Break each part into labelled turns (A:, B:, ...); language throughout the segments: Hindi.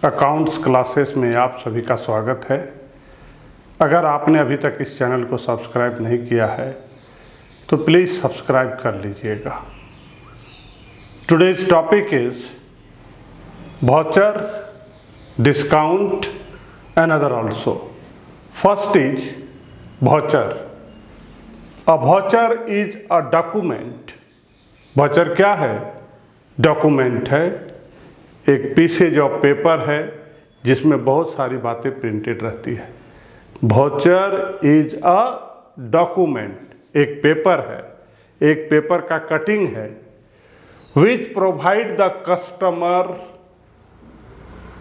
A: अकाउंट्स क्लासेस में आप सभी का स्वागत है। अगर आपने अभी तक इस चैनल को सब्सक्राइब नहीं किया है तो प्लीज़ सब्सक्राइब कर लीजिएगा। Today's topic is voucher, discount and other also. First is voucher. A voucher is a document. Voucher क्या है? डॉक्यूमेंट है, एक पीसेज ऑफ पेपर है जिसमें बहुत सारी बातें प्रिंटेड रहती है। वाउचर इज अ डॉक्यूमेंट, एक पेपर है, एक पेपर का कटिंग है which provide the customer,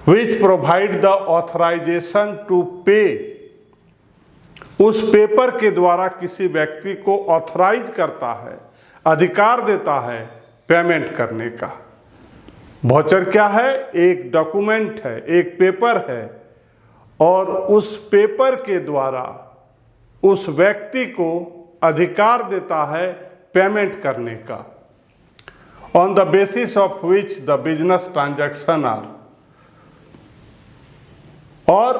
A: which provide the authorization to pay। उस पेपर के द्वारा किसी व्यक्ति को ऑथराइज करता है, अधिकार देता है पेमेंट करने का। वाउचर क्या है? एक डॉक्यूमेंट है, एक पेपर है और उस पेपर के द्वारा उस व्यक्ति को अधिकार देता है पेमेंट करने का। On the basis of which the business transaction are. और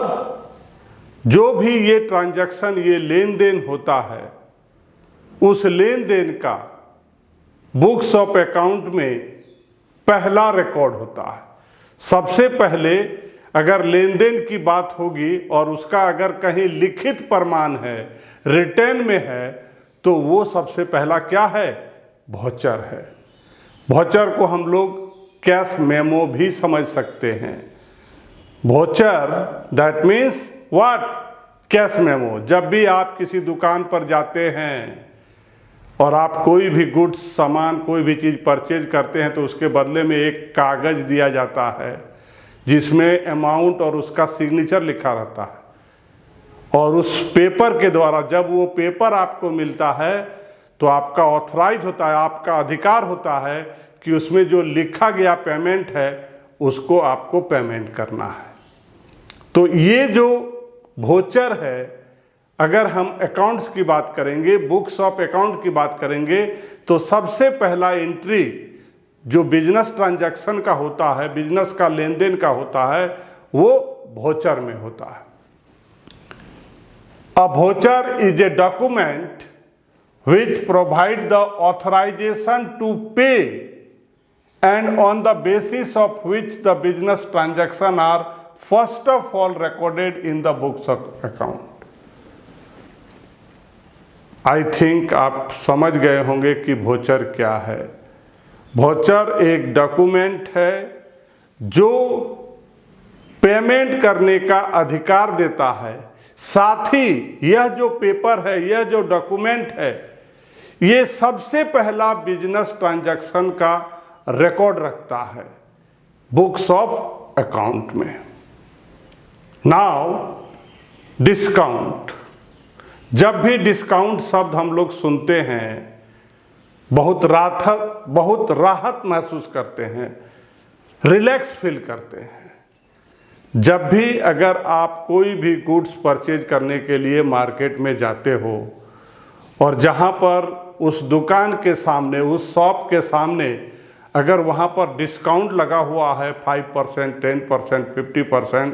A: जो भी ये ट्रांजैक्शन, ये लेन देन होता है, उस लेन देन का बुक्स ऑफ अकाउंट में पहला रिकॉर्ड होता है। सबसे पहले अगर लेन देन की बात होगी और उसका अगर कहीं लिखित प्रमाण है, रिटर्न में है, तो वो सबसे पहला क्या है? वाउचर है। वाउचर को हम लोग कैश मेमो भी समझ सकते हैं। Voucher that means what? Cash memo. जब भी आप किसी दुकान पर जाते हैं और आप कोई भी गुड्स, सामान, कोई भी चीज़ परचेज करते हैं तो उसके बदले में एक कागज़ दिया जाता है जिसमें अमाउंट और उसका सिग्नेचर लिखा रहता है। और उस पेपर के द्वारा जब वो पेपर आपको मिलता है तो आपका ऑथराइज होता है, आपका अधिकार होता है कि उसमें जो लिखा गया पेमेंट है उसको आपको पेमेंट करना है। तो ये जो वाउचर है, अगर हम अकाउंट्स की बात करेंगे, बुक्स ऑफ अकाउंट की बात करेंगे, तो सबसे पहला एंट्री जो बिजनेस ट्रांजैक्शन का होता है, बिजनेस का लेन देन का होता है, वो वाउचर में होता है। अ voucher is a document which provide the authorization to pay and on the basis of which the business transaction are first of all recorded in the books of account। I think आप समझ गए होंगे कि वाउचर क्या है। वाउचर एक डॉक्यूमेंट है जो पेमेंट करने का अधिकार देता है। साथ ही यह जो पेपर है, यह जो डॉक्यूमेंट है, ये सबसे पहला बिजनेस ट्रांजैक्शन का रिकॉर्ड रखता है बुक्स ऑफ अकाउंट में। Now discount. जब भी डिस्काउंट शब्द हम लोग सुनते हैं बहुत राहत महसूस करते हैं, रिलैक्स फील करते हैं। जब भी अगर आप कोई भी गुड्स परचेज करने के लिए मार्केट में जाते हो और जहाँ पर उस दुकान के सामने, उस शॉप के सामने अगर वहाँ पर डिस्काउंट लगा हुआ है 5%, 10%, 50%,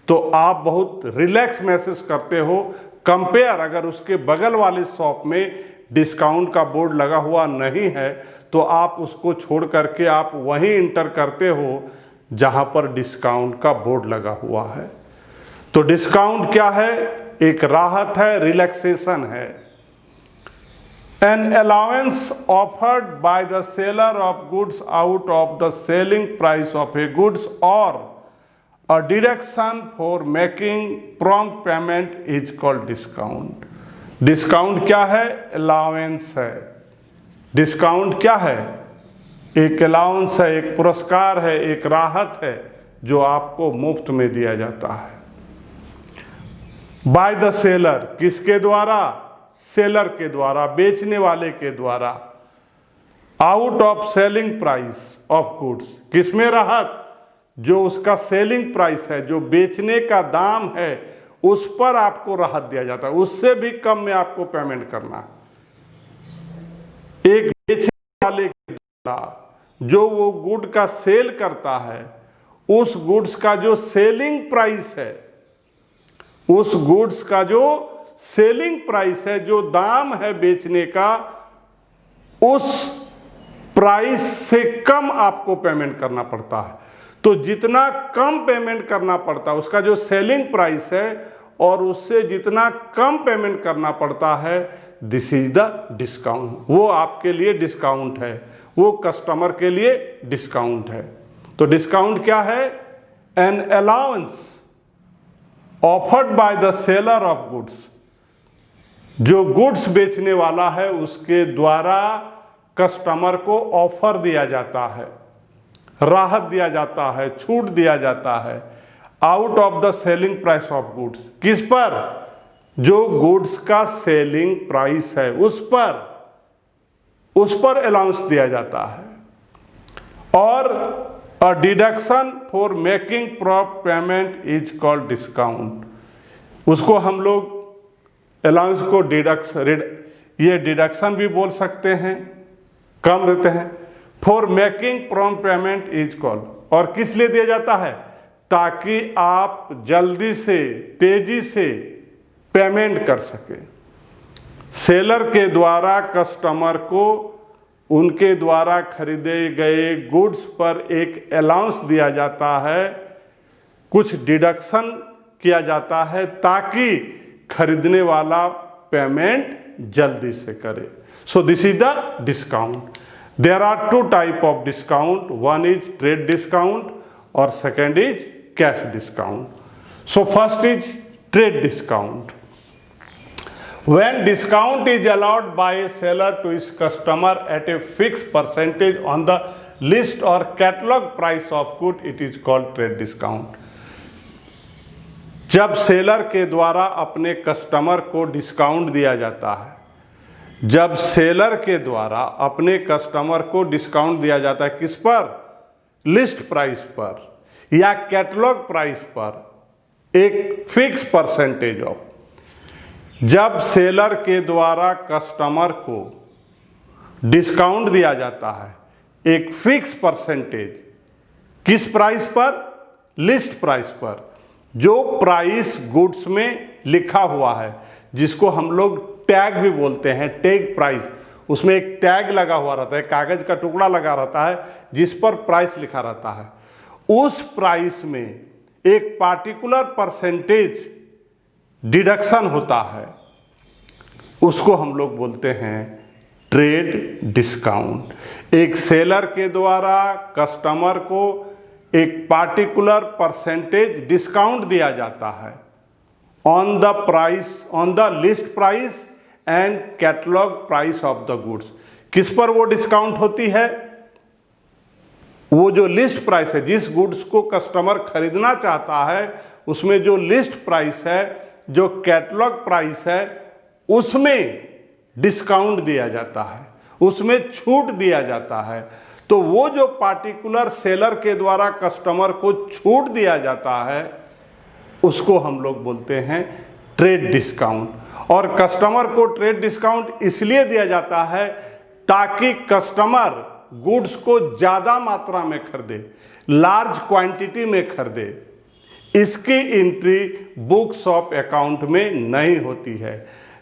A: तो आप बहुत रिलैक्स महसूस करते हो। कंपेयर अगर उसके बगल वाले शॉप में डिस्काउंट का बोर्ड लगा हुआ नहीं है तो आप उसको छोड़ करके आप वहीं इंटर करते हो जहां पर डिस्काउंट का बोर्ड लगा हुआ है। तो डिस्काउंट क्या है? एक राहत है, रिलैक्सेशन है। An allowance offered by the seller of goods out of the selling price of a goods और a deduction for making prompt payment is called discount। Discount क्या है? अलाउंस है। डिस्काउंट क्या है? एक अलाउंस है, एक पुरस्कार है, एक राहत है जो आपको मुफ्त में दिया जाता है। बाय द सेलर, किसके द्वारा? सेलर के द्वारा, बेचने वाले के द्वारा। Out of selling price of goods, किसमें राहत? जो उसका सेलिंग प्राइस है, जो बेचने का दाम है, उस पर आपको राहत दिया जाता है। उससे भी कम में आपको पेमेंट करना है। एक बेचने वाले के द्वारा जो वो गुड का सेल करता है उस गुड्स का जो सेलिंग प्राइस है, उस गुड्स का जो सेलिंग प्राइस है, जो दाम है बेचने का, उस प्राइस से कम आपको पेमेंट करना पड़ता है। तो जितना कम पेमेंट करना पड़ता है, उसका जो सेलिंग प्राइस है और उससे जितना कम पेमेंट करना पड़ता है, दिस इज द डिस्काउंट। वो आपके लिए डिस्काउंट है, वो कस्टमर के लिए डिस्काउंट है। तो डिस्काउंट क्या है? An allowance offered by the seller of goods. जो गुड्स बेचने वाला है उसके द्वारा कस्टमर को ऑफर दिया जाता है, राहत दिया जाता है, छूट दिया जाता है, out of the selling price of goods. किस पर? जो गुड्स का सेलिंग प्राइस है उस पर अलाउंस दिया जाता है। और a deduction for making proper payment is called discount. उसको हम लोग अलाउंस को ये डिडक्शन भी बोल सकते हैं, कम देते हैं। For making prompt payment is called, और किस लिए दिया जाता है? ताकि आप जल्दी से, तेजी से पेमेंट कर सके। सेलर के द्वारा कस्टमर को उनके द्वारा खरीदे गए गुड्स पर एक अलाउंस दिया जाता है, कुछ डिडक्शन किया जाता है ताकि खरीदने वाला पेमेंट जल्दी से करे। So this is the discount. There are two type of discount, one is trade discount और second is cash discount. So first is trade discount. When discount is allowed by a seller to his customer at a fixed percentage on the list or catalog price of good, it is called trade discount. जब सेलर के द्वारा अपने कस्टमर को डिस्काउंट दिया जाता है, जब सेलर के द्वारा अपने कस्टमर को डिस्काउंट दिया जाता है, किस पर? लिस्ट प्राइस पर या कैटलॉग प्राइस पर, एक फिक्स परसेंटेज ऑफ। जब सेलर के द्वारा कस्टमर को डिस्काउंट दिया जाता है एक फिक्स परसेंटेज, किस प्राइस पर? लिस्ट प्राइस पर। जो प्राइस गुड्स में लिखा हुआ है, जिसको हम लोग टैग भी बोलते हैं, टैग प्राइस, उसमें एक टैग लगा हुआ रहता है, कागज का टुकड़ा लगा रहता है जिस पर प्राइस लिखा रहता है। उस प्राइस में एक पार्टिकुलर परसेंटेज डिडक्शन होता है, उसको हम लोग बोलते हैं ट्रेड डिस्काउंट। एक सेलर के द्वारा कस्टमर को एक पार्टिकुलर परसेंटेज डिस्काउंट दिया जाता है on the price, on the list price and catalogue price of the goods. किस पर वो डिस्काउंट होती है? वो जो लिस्ट प्राइस है, जिस गुड्स को कस्टमर खरीदना चाहता है, उसमें जो लिस्ट प्राइस है, जो कैटलॉग प्राइस है, उसमें डिस्काउंट दिया जाता है, उसमें छूट दिया जाता है। तो वो जो पार्टिकुलर सेलर के द्वारा कस्टमर को छूट दिया जाता है, उसको हम लोग बोलते हैं ट्रेड डिस्काउंट। और कस्टमर को ट्रेड डिस्काउंट इसलिए दिया जाता है ताकि कस्टमर गुड्स को ज़्यादा मात्रा में खरीदे, लार्ज क्वांटिटी में खरीदे। इसकी एंट्री बुक्स ऑफ अकाउंट में नहीं होती है।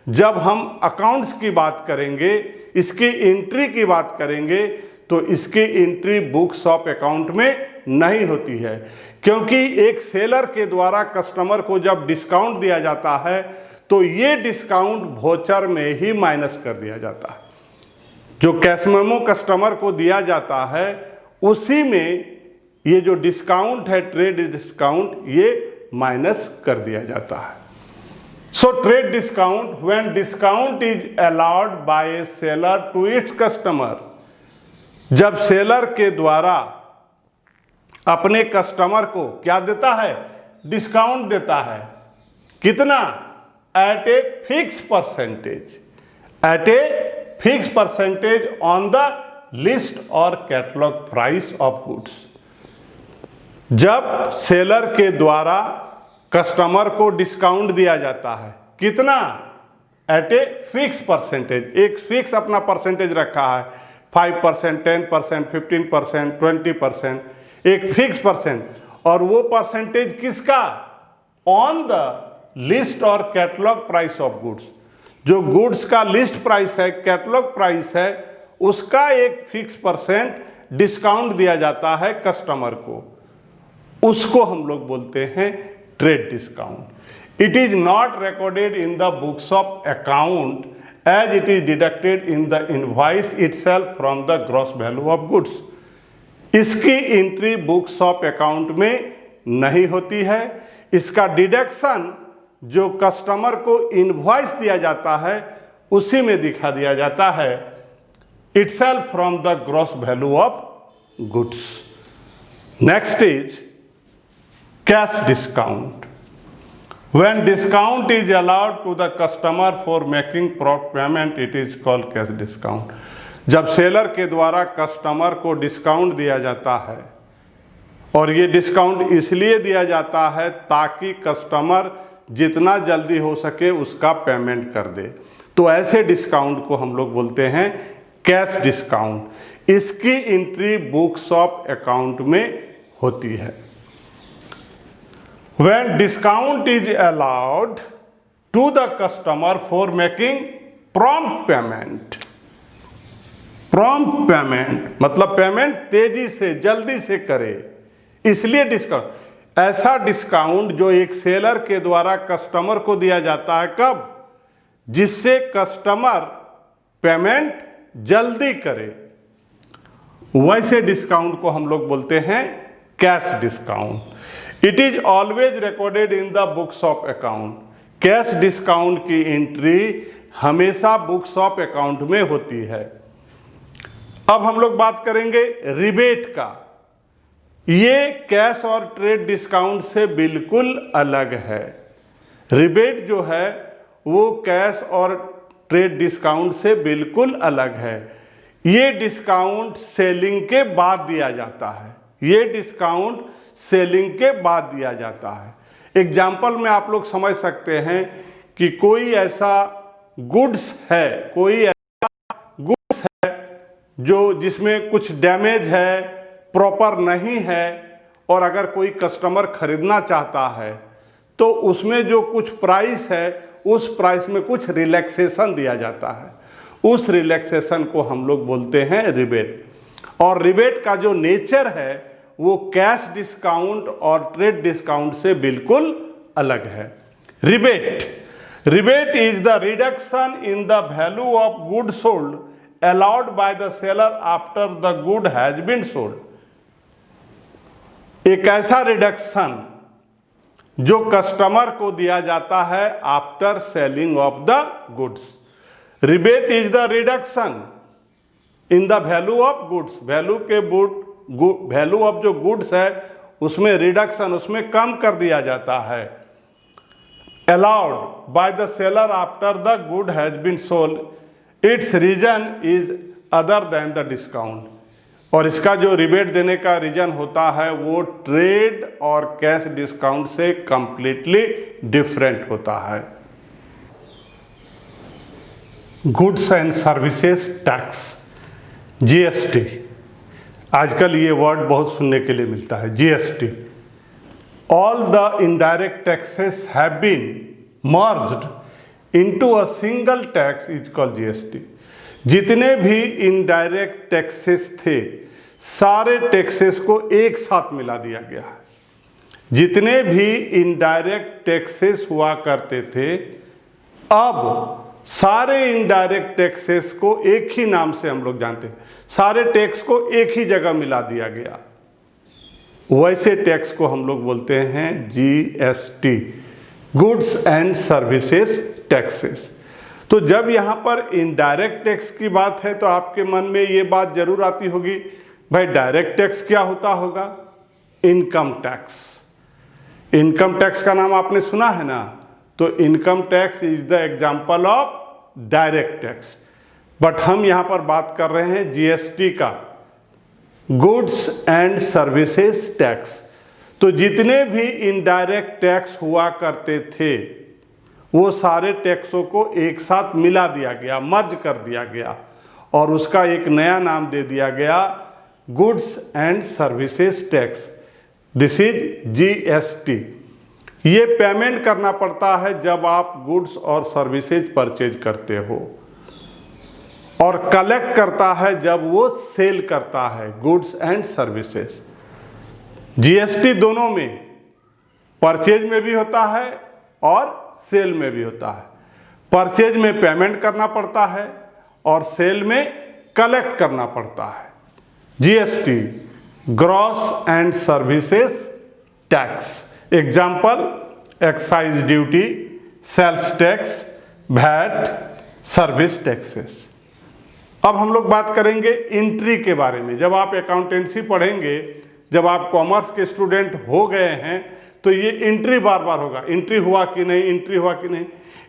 A: जब हम अकाउंट्स की बात करेंगे, इसकी एंट्री की बात करेंगे, तो इसकी एंट्री बुक्स ऑफ अकाउंट में नहीं होती है, क्योंकि एक सेलर के द्वारा कस्टमर को जब डिस्काउंट दिया जाता है तो ये डिस्काउंट वोचर में ही माइनस कर दिया जाता है। जो कैश मेमो कस्टमर को दिया जाता है उसी में ये जो डिस्काउंट है, ट्रेड डिस्काउंट, ये माइनस कर दिया जाता है। So trade discount, when discount is allowed by a seller to its customer, जब सेलर के द्वारा अपने कस्टमर को क्या देता है? डिस्काउंट देता है। कितना? At a fix percentage, at a fix percentage on the list और कैटलॉग प्राइस ऑफ गुड्स। जब सेलर के द्वारा कस्टमर को डिस्काउंट दिया जाता है, कितना? एट ए फिक्स परसेंटेज, एक फिक्स अपना परसेंटेज रखा है, 5%, 10%, 15%, 20%, एक फिक्स परसेंट, और वो परसेंटेज किसका? ऑन द लिस्ट और कैटलॉग प्राइस ऑफ गुड्स। जो गुड्स का लिस्ट प्राइस है, कैटलॉग प्राइस है, उसका एक फिक्स परसेंट डिस्काउंट दिया जाता है कस्टमर को, उसको हम लोग बोलते हैं trade discount. It is not recorded in the books of account as it is deducted in the invoice itself from the gross value of goods. इसकी एंट्री बुक्स ऑफ अकाउंट में नहीं होती है। इसका डिडक्शन जो कस्टमर को इनवॉइस दिया जाता है उसी में दिखा दिया जाता है, itself from the gross value of goods. Next is cash discount. When discount is allowed to the customer for making prompt payment, it is called cash discount. जब सेलर के द्वारा कस्टमर को डिस्काउंट दिया जाता है, और ये डिस्काउंट इसलिए दिया जाता है ताकि कस्टमर जितना जल्दी हो सके उसका पेमेंट कर दे, तो ऐसे डिस्काउंट को हम लोग बोलते हैं कैश डिस्काउंट। इसकी एंट्री बुक्स ऑफ अकाउंट में होती है। When discount is allowed to the customer for making prompt payment, prompt payment मतलब पेमेंट तेजी से जल्दी से करे, इसलिए डिस्काउंट। ऐसा डिस्काउंट जो एक सेलर के द्वारा कस्टमर को दिया जाता है, कब? जिससे कस्टमर पेमेंट जल्दी करे, वैसे डिस्काउंट को हम लोग बोलते हैं cash discount. It is always recorded in the books of account. Cash discount की एंट्री हमेशा बुक्स ऑफ अकाउंट में होती है। अब हम लोग बात करेंगे रिबेट का। ये कैश और ट्रेड डिस्काउंट से बिल्कुल अलग है। रिबेट जो है वो कैश और ट्रेड डिस्काउंट से बिल्कुल अलग है। ये डिस्काउंट सेलिंग के बाद दिया जाता है। ये डिस्काउंट सेलिंग के बाद दिया जाता है। एग्जाम्पल में आप लोग समझ सकते हैं कि कोई ऐसा गुड्स है, कोई ऐसा गुड्स है जो जिसमें कुछ डैमेज है, प्रॉपर नहीं है, और अगर कोई कस्टमर खरीदना चाहता है तो उसमें जो कुछ प्राइस है उस प्राइस में कुछ रिलैक्सेशन दिया जाता है। उस रिलैक्सेशन को हम लोग बोलते हैं रिबेट। और रिबेट का जो नेचर है वो कैश डिस्काउंट और ट्रेड डिस्काउंट से बिल्कुल अलग है। Rebate is the reduction in the value of good sold allowed by the seller after the good has been sold. एक ऐसा रिडक्शन जो कस्टमर को दिया जाता है after selling of the goods. Rebate is the reduction in the value of goods. Value of जो गुड्स है उसमें रिडक्शन, उसमें कम कर दिया जाता है। Allowed by the seller after the good has been sold. Its reason is other than the discount. और इसका जो रिबेट देने का रीजन होता है वो ट्रेड और कैश डिस्काउंट से कंप्लीटली डिफरेंट होता है। Goods and services tax, GST. आजकल ये वर्ड बहुत सुनने के लिए मिलता है, GST. All the indirect taxes have been merged into a single tax is called GST. जितने भी इनडायरेक्ट टैक्सेस थे सारे टैक्सेस को एक साथ मिला दिया गया है। जितने भी इनडायरेक्ट टैक्सेस हुआ करते थे अब सारे इनडायरेक्ट टैक्सेस को एक ही नाम से हम लोग जानते हैं। सारे टैक्स को एक ही जगह मिला दिया गया, वैसे टैक्स को हम लोग बोलते हैं GST, goods and services taxes. तो जब यहाँ पर इनडायरेक्ट टैक्स की बात है तो आपके मन में ये बात जरूर आती होगी, भाई डायरेक्ट टैक्स क्या होता होगा? Income tax. इनकम टैक्स का नाम आपने सुना है ना, तो income tax is the example of direct tax. But हम यहाँ पर बात कर रहे हैं जीएसटी का, गुड्स एंड सर्विसेज टैक्स। तो जितने भी इनडायरेक्ट टैक्स हुआ करते थे वो सारे टैक्सों को एक साथ मिला दिया गया, मर्ज कर दिया गया, और उसका एक नया नाम दे दिया गया goods and services tax. This is GST. ये पेमेंट करना पड़ता है जब आप गुड्स और सर्विसेज परचेज करते हो, और कलेक्ट करता है जब वो सेल करता है गुड्स एंड सर्विसेज। जीएसटी दोनों में, परचेज में भी होता है और सेल में भी होता है। परचेज में पेमेंट करना पड़ता है और सेल में कलेक्ट करना पड़ता है। GST, gross and services tax. Example, excise duty, sales tax, VAT, service taxes. अब हम लोग बात करेंगे एंट्री के बारे में। जब आप अकाउंटेंसी पढ़ेंगे, जब आप कॉमर्स के स्टूडेंट हो गए हैं, तो ये एंट्री बार बार होगा, एंट्री हुआ कि नहीं, एंट्री हुआ कि नहीं।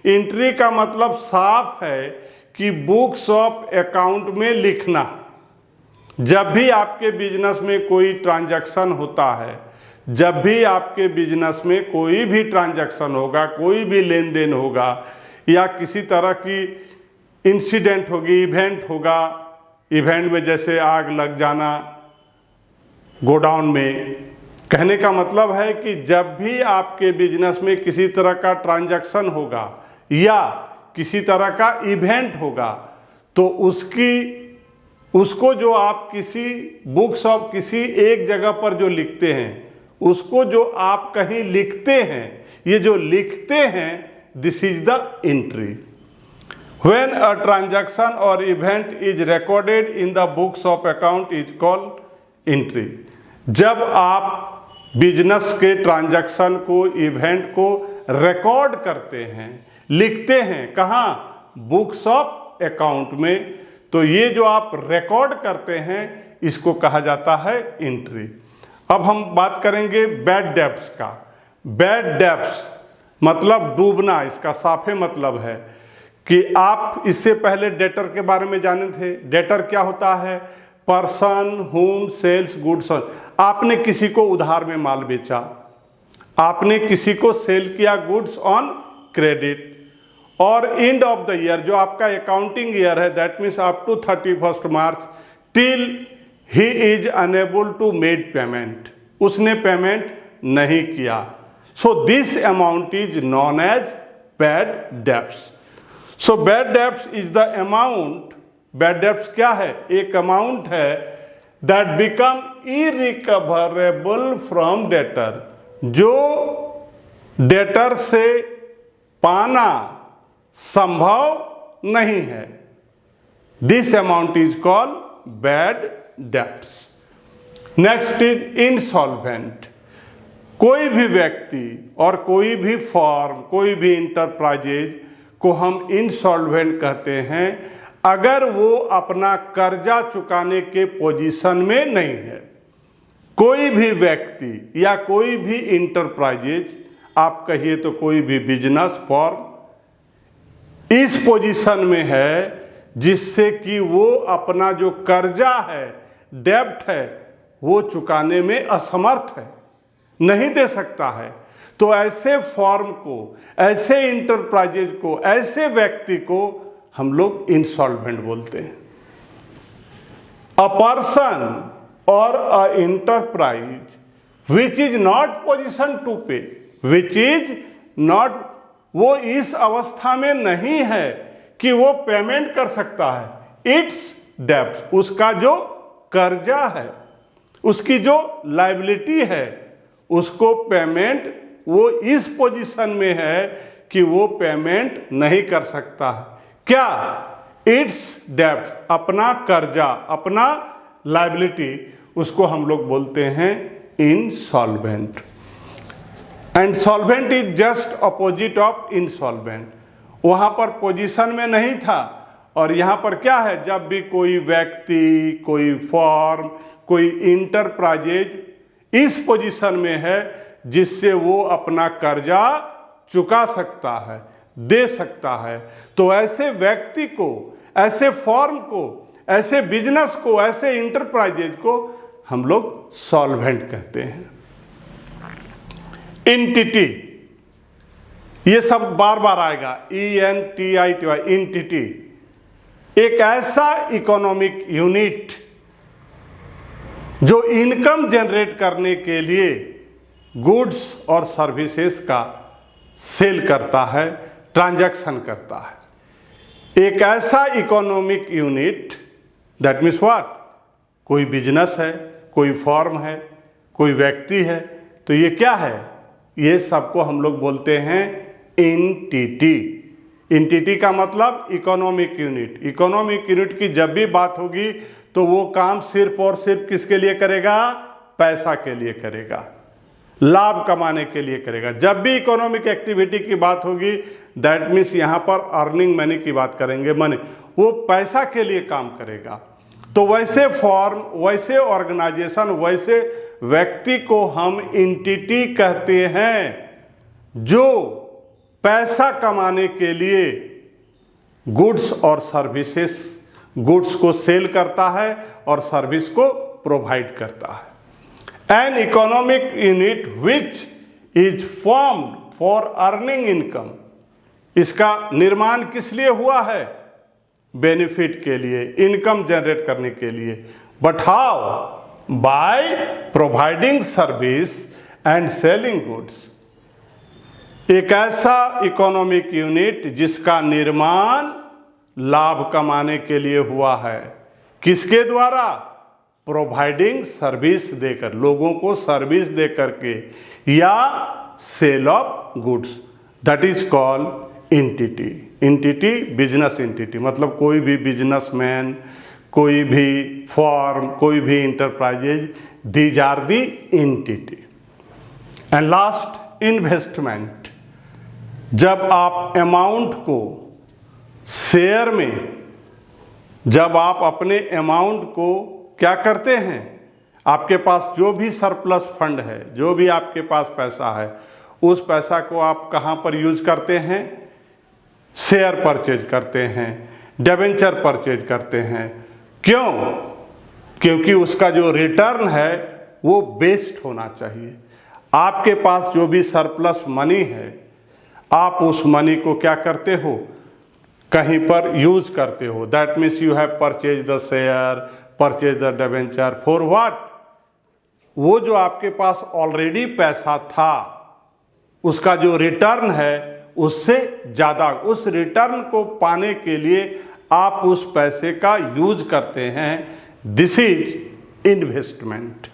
A: एंट्री का मतलब साफ है कि बुक्स ऑफ अकाउंट में लिखना। जब भी आपके बिजनेस में कोई ट्रांजैक्शन होता है, जब भी आपके बिजनेस में कोई भी ट्रांजैक्शन होगा, कोई भी लेन देन होगा, या किसी तरह की इंसिडेंट होगी, इवेंट होगा, इवेंट में जैसे आग लग जाना गोडाउन में, कहने का मतलब है कि जब भी आपके बिजनेस में किसी तरह का ट्रांजैक्शन होगा या किसी तरह का इवेंट होगा, तो उसको जो आप किसी बुक्स ऑफ किसी एक जगह पर जो लिखते हैं, उसको जो आप कहीं लिखते हैं, ये जो लिखते हैं, this is the entry. When a transaction or event is recorded in the books of account is called entry। जब आप बिजनेस के ट्रांजैक्शन को, इवेंट को रिकॉर्ड करते हैं, लिखते हैं, कहाँ? बुक्स ऑफ अकाउंट में, तो ये जो आप रिकॉर्ड करते हैं, इसको कहा जाता है एंट्री। अब हम बात करेंगे बैड डेब्ट्स का। बैड डेब्ट्स मतलब डूबना, इसका साफे मतलब है कि आप इससे पहले डेटर के बारे में जाने थे। डेटर क्या होता है? Person whom sales goods on. आपने किसी को उधार में माल बेचा, आपने किसी को सेल किया गुड्स ऑन क्रेडिट, और एंड ऑफ द ईयर जो आपका अकाउंटिंग ईयर है, that means up to 31 March till he is unable to made payment, उसने पेमेंट नहीं किया। So this amount is known as bad debts. So bad debts is the amount, bad debts क्या है? एक अमाउंट है that become irrecoverable from debtor, जो डेटर से पाना संभव नहीं है। This amount is called bad debts. Next is insolvent. कोई भी व्यक्ति और कोई भी फर्म, कोई भी इंटरप्राइजेज को हम इंसॉल्वेंट कहते हैं अगर वो अपना कर्जा चुकाने के पोजीशन में नहीं है। कोई भी व्यक्ति या कोई भी इंटरप्राइजेज, आप कहिए तो कोई भी बिजनेस फर्म, इस पोजीशन में है जिससे कि वो अपना जो कर्जा है, डेब्ट है, वो चुकाने में असमर्थ है, नहीं दे सकता है, तो ऐसे फर्म को, ऐसे इंटरप्राइजेज को, ऐसे व्यक्ति को हम लोग इंसॉल्वेंट बोलते हैं। अ पर्सन और a enterprise which is not position to pay, which is not, वो इस अवस्था में नहीं है कि वो पेमेंट कर सकता है। इट्स डेब्ट, उसका जो कर्जा है, उसकी जो लायबिलिटी है, उसको पेमेंट, वो इस पोजीशन में है कि वो पेमेंट नहीं कर सकता है। क्या? इट्स डेब्ट, अपना कर्जा, अपना लायबिलिटी, उसको हम लोग बोलते हैं insolvent. And solvent is just opposite of insolvent. वहां पर पोजीशन में नहीं था, और यहां पर क्या है? जब भी कोई व्यक्ति, कोई फर्म, कोई इंटरप्राइजेज इस पोजीशन में है जिससे वो अपना कर्जा चुका सकता है, दे सकता है, तो ऐसे व्यक्ति को, ऐसे फर्म को, ऐसे बिजनेस को, ऐसे इंटरप्राइजेज को हम लोग सॉल्वेंट कहते हैं। एंटिटी, ये सब बार बार आएगा, ENTITY, एंटिटी, एक ऐसा इकोनॉमिक यूनिट जो इनकम जनरेट करने के लिए गुड्स और सर्विसेज का सेल करता है, ट्रांजैक्शन करता है। एक ऐसा economic unit, that means what, कोई बिजनेस है, कोई फर्म है, कोई व्यक्ति है, तो ये क्या है, ये सबको हम लोग बोलते हैं एंटिटी। एंटिटी का मतलब इकोनॉमिक यूनिट। इकोनॉमिक यूनिट की जब भी बात होगी तो वो काम सिर्फ और सिर्फ किसके लिए करेगा, पैसा के लिए करेगा, लाभ कमाने के लिए करेगा। जब भी इकोनॉमिक एक्टिविटी की बात होगी, दैट मीन्स यहाँ पर अर्निंग मनी की बात करेंगे, मनी, वो पैसा के लिए काम करेगा। तो वैसे फॉर्म, वैसे ऑर्गेनाइजेशन, वैसे व्यक्ति को हम एंटिटी कहते हैं जो पैसा कमाने के लिए गुड्स और सर्विसेज, गुड्स को सेल करता है और सर्विस को प्रोवाइड करता है। An economic unit which is formed for earning income, इसका निर्माण किस लिए हुआ है, बेनिफिट के लिए, इनकम जनरेट करने के लिए। But how, by providing service and selling goods. एक ऐसा इकोनॉमिक यूनिट जिसका निर्माण लाभ कमाने के लिए हुआ है, किसके द्वारा, प्रोवाइडिंग सर्विस देकर, लोगों को सर्विस दे करके, या sale of goods, that is called entity. Entity, business entity, मतलब कोई भी बिजनेसमैन, कोई भी फॉर्म, कोई भी enterprises, these are the entity. And last, investment. जब आप अमाउंट को शेयर में, जब आप अपने अमाउंट को क्या करते हैं, आपके पास जो भी सरप्लस फंड है, जो भी आपके पास पैसा है, उस पैसा को आप कहाँ पर यूज करते हैं, शेयर परचेज करते हैं, डिबेंचर परचेज करते हैं। क्यों? क्योंकि उसका जो रिटर्न है वो बेस्ट होना चाहिए। आपके पास जो भी सरप्लस मनी है, आप उस मनी को क्या करते हो, कहीं पर यूज करते हो। That means you have purchase the share, purchase the debenture, for what, वो जो आपके पास ऑलरेडी पैसा था, उसका जो रिटर्न है उससे ज़्यादा, उस रिटर्न को पाने के लिए आप उस पैसे का यूज करते हैं। This is investment.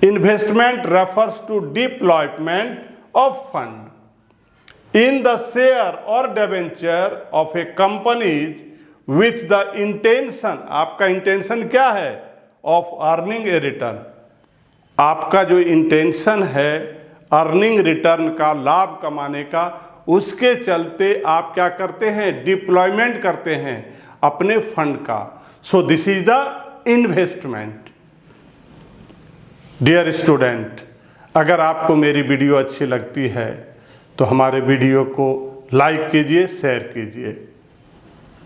A: Investment refers to deployment of fund in the share और debenture of a companies with the intention, आपका इंटेंशन क्या है, ऑफ अर्निंग ए रिटर्न। आपका जो इंटेंशन है अर्निंग रिटर्न का, लाभ कमाने का, उसके चलते आप क्या करते हैं, डिप्लॉयमेंट करते हैं अपने फंड का। So this is the investment. Dear student, अगर आपको मेरी वीडियो अच्छी लगती है तो हमारे वीडियो को लाइक कीजिए, शेयर कीजिए।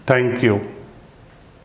A: Thank you.